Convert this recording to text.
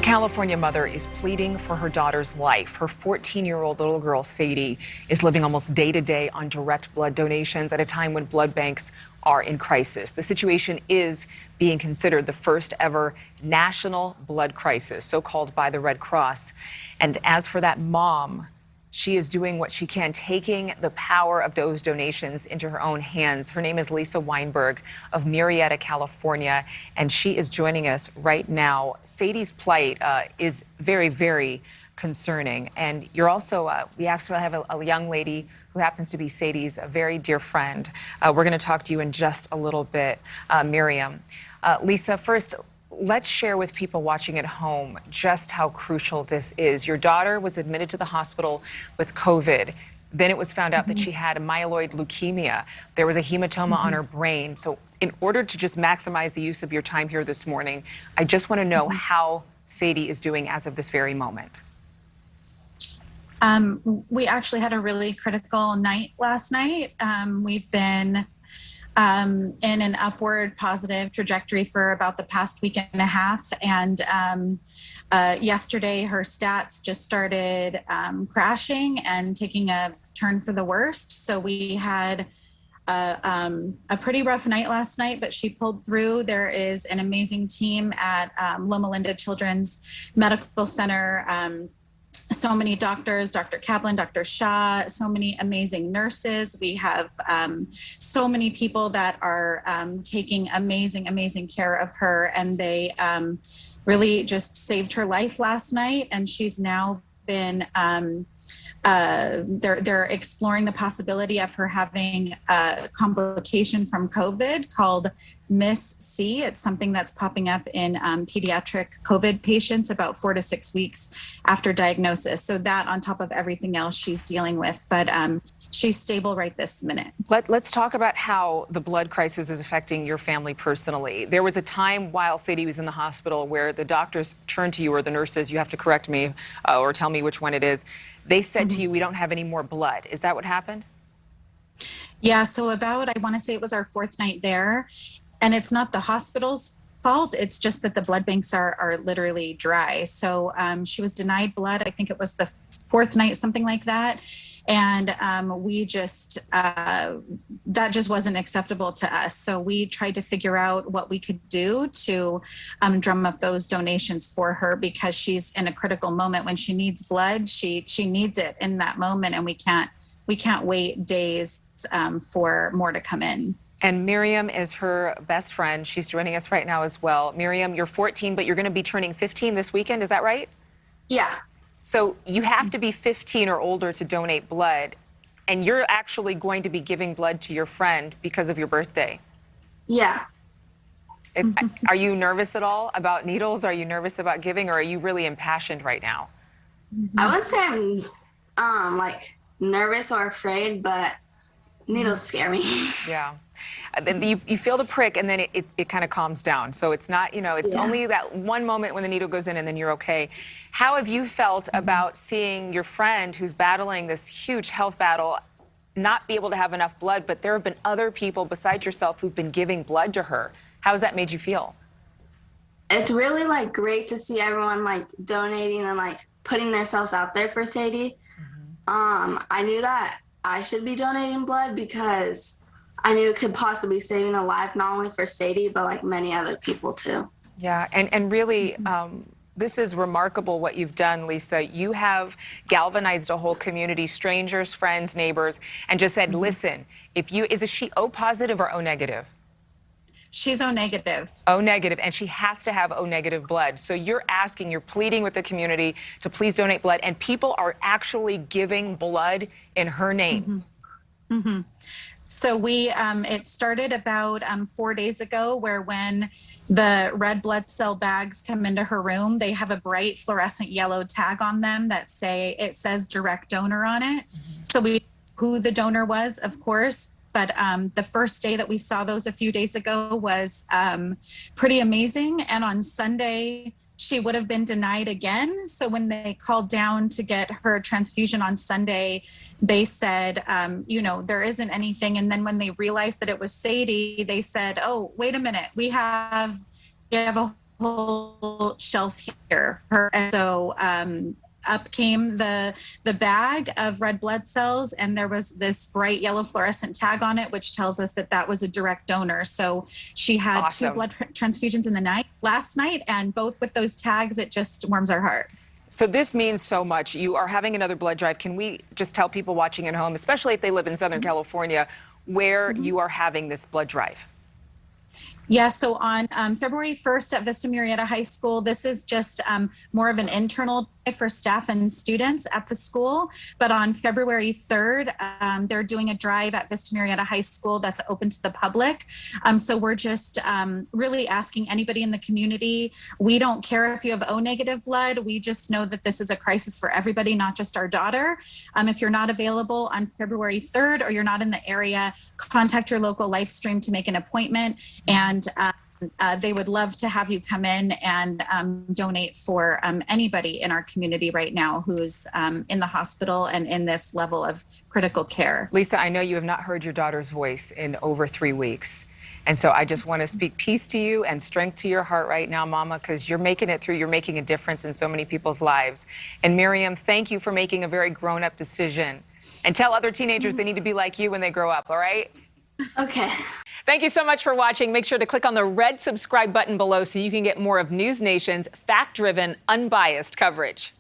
California mother is pleading for her daughter's life. Her 14-year-old little girl, Sadie, is living almost day to day on direct blood donations at a time when blood banks are in crisis. The situation is being considered the first ever national blood crisis, so called by the Red Cross. And as for that mom, she is doing what she can, taking the power of those donations into her own hands. Her name is Lisa Weinberg of Murrieta, California, and she is joining us right now. Sadie's plight is very, very concerning. And you're also, we actually have a young lady who happens to be Sadie's a very dear friend. We're going to talk to you in just a little bit, Miriam. Lisa, first, let's share with people watching at home just how crucial this is. Your daughter was admitted to the hospital with COVID. Then it was found out that she had myeloid leukemia. There was a hematoma on her brain. So in order to just maximize the use of your time here this morning, I just want to know how Sadie is doing as of this very moment. We actually had a really critical night last night. We've been in an upward positive trajectory for about the past week and a half. And yesterday, her stats just started crashing and taking a turn for the worst. So we had a pretty rough night last night, but she pulled through. There is an amazing team at Loma Linda Children's Medical Center. So many doctors, Dr. Kaplan, Dr. Shah, so many amazing nurses. We have so many people that are taking amazing care of her, and they really just saved her life last night. And she's now been, they're exploring the possibility of her having a complication from COVID called MIS-C. It's something that's popping up in pediatric COVID patients about 4 to 6 weeks after diagnosis. So that on top of everything else she's dealing with, but she's stable right this minute. Let's talk about how the blood crisis is affecting your family personally. There was a time while Sadie was in the hospital where the doctors turned to you, or the nurses, you have to correct me or tell me which one it is. They said to you, we don't have any more blood. Is that what happened? Yeah, so about, I want to say it was our 4th night there. And it's not the hospital's fault. It's just that the blood banks are literally dry. So she was denied blood. I think it was the 4th night, something like that. And we just, that just wasn't acceptable to us. So we tried to figure out what we could do to drum up those donations for her, because she's in a critical moment. When she needs blood, she needs it in that moment. And we can't wait days for more to come in. And Miriam is her best friend. She's joining us right now as well. Miriam, you're 14, but you're going to be turning 15 this weekend. Is that right? Yeah. So you have to be 15 or older to donate blood, and you're actually going to be giving blood to your friend because of your birthday. Yeah. Are you nervous at all about needles? Are you nervous about giving, or are you really impassioned right now? I wouldn't say I'm like nervous or afraid, but needles scare me. Yeah. You feel the prick, and then it kind of calms down. So it's not, it's only that one moment when the needle goes in, and then you're okay. How have you felt about seeing your friend who's battling this huge health battle not be able to have enough blood, but there have been other people besides yourself who've been giving blood to her? How has that made you feel? It's really great to see everyone donating and putting themselves out there for Sadie. I knew that I should be donating blood because I knew it could possibly saving a life, not only for Sadie, but many other people too. Yeah, and really, this is remarkable what you've done, Lisa. You have galvanized a whole community, strangers, friends, neighbors, and just said, listen, is she O positive or O negative? She's O negative. O negative, and she has to have O negative blood. So you're pleading with the community to please donate blood, and people are actually giving blood in her name. So it started about 4 days ago, where when the red blood cell bags come into her room, they have a bright fluorescent yellow tag on them that says direct donor on it. So we knew who the donor was, of course. But the first day that we saw those a few days ago was pretty amazing. And on Sunday, she would have been denied again. So when they called down to get her transfusion on Sunday, they said, there isn't anything. And then when they realized that it was Sadie, they said, oh, wait a minute, we have a whole shelf here. And so up came the bag of red blood cells, and there was this bright yellow fluorescent tag on it, which tells us that that was a direct donor. So she had Awesome. 2 blood transfusions in the last night, and both with those tags, it just warms our heart. So this means so much. You are having another blood drive. Can we just tell people watching at home, especially if they live in Southern California, where you are having this blood drive? Yeah, so on February 1st at Vista Murrieta High School, this is just more of an internal drive for staff and students at the school. But on February 3rd, they're doing a drive at Vista Murrieta High School that's open to the public. So we're just really asking anybody in the community. We don't care if you have O-negative blood. We just know that this is a crisis for everybody, not just our daughter. If you're not available on February 3rd or you're not in the area, contact your local live stream to make an appointment. And they would love to have you come in and donate for anybody in our community right now who's in the hospital and in this level of critical care. Lisa, I know you have not heard your daughter's voice in over 3 weeks. And so I just want to speak peace to you and strength to your heart right now, Mama, because you're making it through. You're making a difference in so many people's lives. And Miriam, thank you for making a very grown-up decision. And tell other teenagers they need to be like you when they grow up, all right? Okay. Thank you so much for watching. Make sure to click on the red subscribe button below so you can get more of NewsNation's fact-driven, unbiased coverage.